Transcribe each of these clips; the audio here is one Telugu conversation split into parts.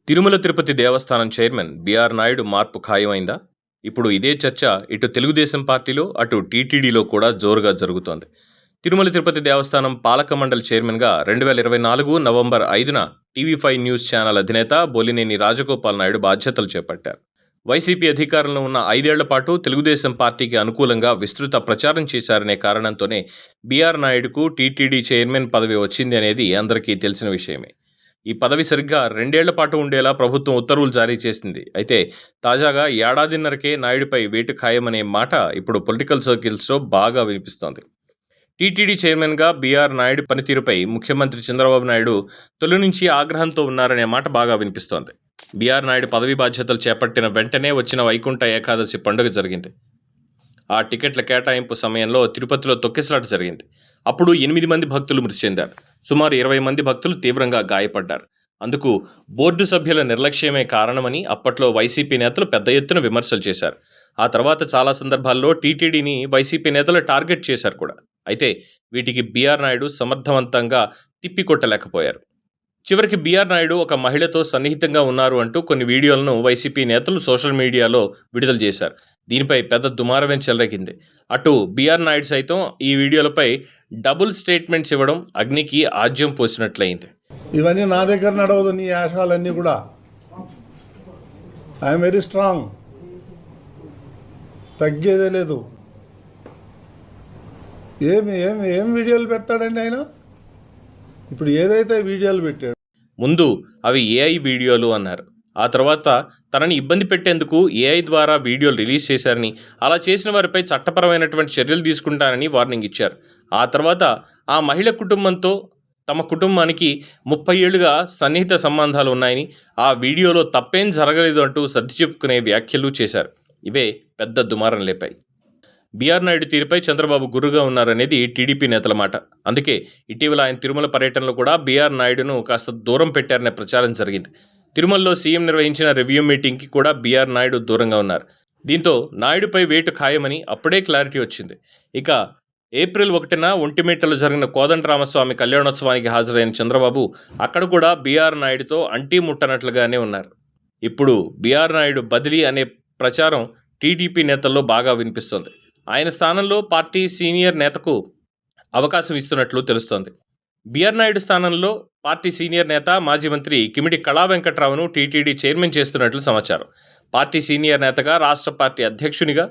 తిరుమల తిరుపతి దేవస్థానం చైర్మన్ బిఆర్ నాయుడు మార్పు ఖాయమైందా? ఇప్పుడు ఇదే చర్చ ఇటు తెలుగుదేశం పార్టీలో, అటు టీటీడీలో కూడా జోరుగా జరుగుతోంది. తిరుమల తిరుపతి దేవస్థానం పాలక మండలి చైర్మన్గా 2024 నవంబర్ 5న టీవీ5 న్యూస్ ఛానల్ అధినేత బొలినేని రాజగోపాల్ నాయుడు బాధ్యతలు చేపట్టారు. వైసీపీ అధికారంలో ఉన్న 5 ఏళ్ల పాటు తెలుగుదేశం పార్టీకి అనుకూలంగా విస్తృత ప్రచారం చేశారనే కారణంతోనే బిఆర్ నాయుడుకు టీటీడీ చైర్మన్ పదవి వచ్చింది అనేది అందరికీ తెలిసిన విషయమే. ఈ పదవి సరిగ్గా 2 ఏళ్ల పాటు ఉండేలా ప్రభుత్వం ఉత్తర్వులు జారీ చేసింది. అయితే తాజాగా ఏడాదిన్నరకే నాయుడుపై వేటు ఖాయమనే మాట ఇప్పుడు పొలిటికల్ సర్కిల్స్లో బాగా వినిపిస్తోంది. టీటీడీ చైర్మన్గా బిఆర్ నాయుడు పనితీరుపై ముఖ్యమంత్రి చంద్రబాబు నాయుడు తొలి నుంచి ఆగ్రహంతో ఉన్నారనే మాట బాగా వినిపిస్తోంది. బిఆర్ నాయుడు పదవి బాధ్యతలు చేపట్టిన వెంటనే వచ్చిన వైకుంఠ ఏకాదశి పండుగ జరిగింది. ఆ టికెట్ల కేటాయింపు సమయంలో తిరుపతిలో తొక్కిసలాట జరిగింది. అప్పుడు 8 మంది భక్తులు మృతి చెందారు. సుమారు 20 మంది భక్తులు తీవ్రంగా గాయపడ్డారు. అందుకు బోర్డు సభ్యుల నిర్లక్ష్యమే కారణమని అప్పట్లో వైసీపీ నేతలు పెద్ద ఎత్తున విమర్శలు చేశారు. ఆ తర్వాత చాలా సందర్భాల్లో టీటీడీని వైసీపీ నేతలు టార్గెట్ చేశారు కూడా. అయితే వీటికి బిఆర్ నాయుడు సమర్థవంతంగా తిప్పికొట్టలేకపోయారు. చివరికి బిఆర్ నాయుడు ఒక మహిళతో సన్నిహితంగా ఉన్నారు అంటూ కొన్ని వీడియోలను వైసీపీ నేతలు సోషల్ మీడియాలో విడుదల చేశారు. దీనిపై పెద్ద దుమారమే చెలరేగింది. అటు బిఆర్ నాయుడు సైతం ఈ వీడియోలపై డబుల్ స్టేట్మెంట్స్ ఇవ్వడం అగ్నికి ఆజ్యం పోసినట్లయింది. ఇవన్నీ నా దగ్గర నడవదు, నీ ఆశాలన్నీ కూడా. ఐఎమ్ వెరీ స్ట్రాంగ్, తగ్గేదే లేదు. ఏం వీడియోలు పెడతాడండి ఆయన? ఇప్పుడు ఏదైతే వీడియోలు పెట్టాడు, ముందు అవి ఏఐ వీడియోలు అన్నారు. ఆ తర్వాత తనని ఇబ్బంది పెట్టేందుకు ఏఐ ద్వారా వీడియోలు రిలీజ్ చేశారని, అలా చేసిన వారిపై చట్టపరమైనటువంటి చర్యలు తీసుకుంటానని వార్నింగ్ ఇచ్చారు. ఆ తర్వాత ఆ మహిళ కుటుంబంతో తమ కుటుంబానికి 30 ఏళ్లుగా సన్నిహిత సంబంధాలు ఉన్నాయని, ఆ వీడియోలో తప్పేం జరగలేదు అంటూ సర్ది చెప్పుకునే వ్యాఖ్యలు చేశారు. ఇవే పెద్ద దుమారం లేపాయి. బిఆర్ నాయుడు తీరుపై చంద్రబాబు గుర్రుగా ఉన్నారనేది టీడీపీ నేతల మాట. అందుకే ఇటీవల ఆయన తిరుమల పర్యటనలో కూడా బిఆర్ నాయుడును కాస్త దూరం పెట్టారనే ప్రచారం జరిగింది. తిరుమలలో సీఎం నిర్వహించిన రివ్యూ మీటింగ్కి కూడా బిఆర్ నాయుడు దూరంగా ఉన్నారు. దీంతో నాయుడుపై వేటు ఖాయమని అప్పుడే క్లారిటీ వచ్చింది. ఇక ఏప్రిల్ 1న ఒంటిమిట్టలో జరిగిన కోదండరామస్వామి కళ్యాణోత్సవానికి హాజరైన చంద్రబాబు అక్కడ కూడా బిఆర్ నాయుడుతో అంటీ ముట్టనట్లుగానే ఉన్నారు. ఇప్పుడు బిఆర్ నాయుడు బదిలీ అనే ప్రచారం టీడీపీ నేతల్లో బాగా వినిపిస్తోంది. ఆయన స్థానంలో పార్టీ సీనియర్ నేతకు అవకాశం ఇస్తున్నట్లు తెలుస్తోంది. బిఆర్ నాయుడు స్థానంలో పార్టీ సీనియర్ నేత మాజీ మంత్రి కిమిడి కళా వెంకట్రావును టీటీడీ చైర్మన్ చేస్తున్నట్లు సమాచారం. పార్టీ సీనియర్ నేతగా, రాష్ట్ర పార్టీ అధ్యక్షునిగా,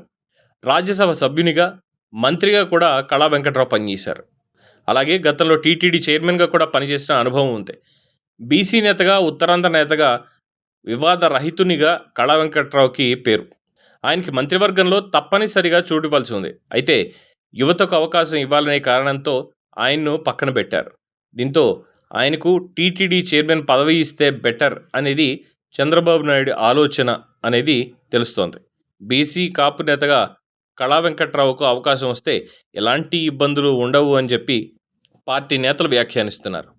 రాజ్యసభ సభ్యునిగా, మంత్రిగా కూడా కళా వెంకట్రావు పనిచేశారు. అలాగే గతంలో టీటీడీ చైర్మన్గా కూడా పనిచేసిన అనుభవం ఉంది. బీసీ నేతగా, ఉత్తరాంధ్ర నేతగా, వివాద రహితునిగా కళా వెంకట్రావుకి పేరు. ఆయనకి మంత్రివర్గంలో తప్పనిసరిగా చోటు ఇవ్వాల్సి ఉంది. అయితే యువతకు అవకాశం ఇవ్వాలనే కారణంతో ఆయన్ను పక్కన పెట్టారు. దీంతో ఆయనకు టీటీడీ చైర్మన్ పదవి ఇస్తే బెటర్ అనేది చంద్రబాబు నాయుడు ఆలోచన అనేది తెలుస్తోంది. బీసీ కాపు నేతగా కళా వెంకట్రావుకు అవకాశం వస్తే ఎలాంటి ఇబ్బందులు ఉండవు అని చెప్పి పార్టీ నేతలు వ్యాఖ్యానిస్తున్నారు.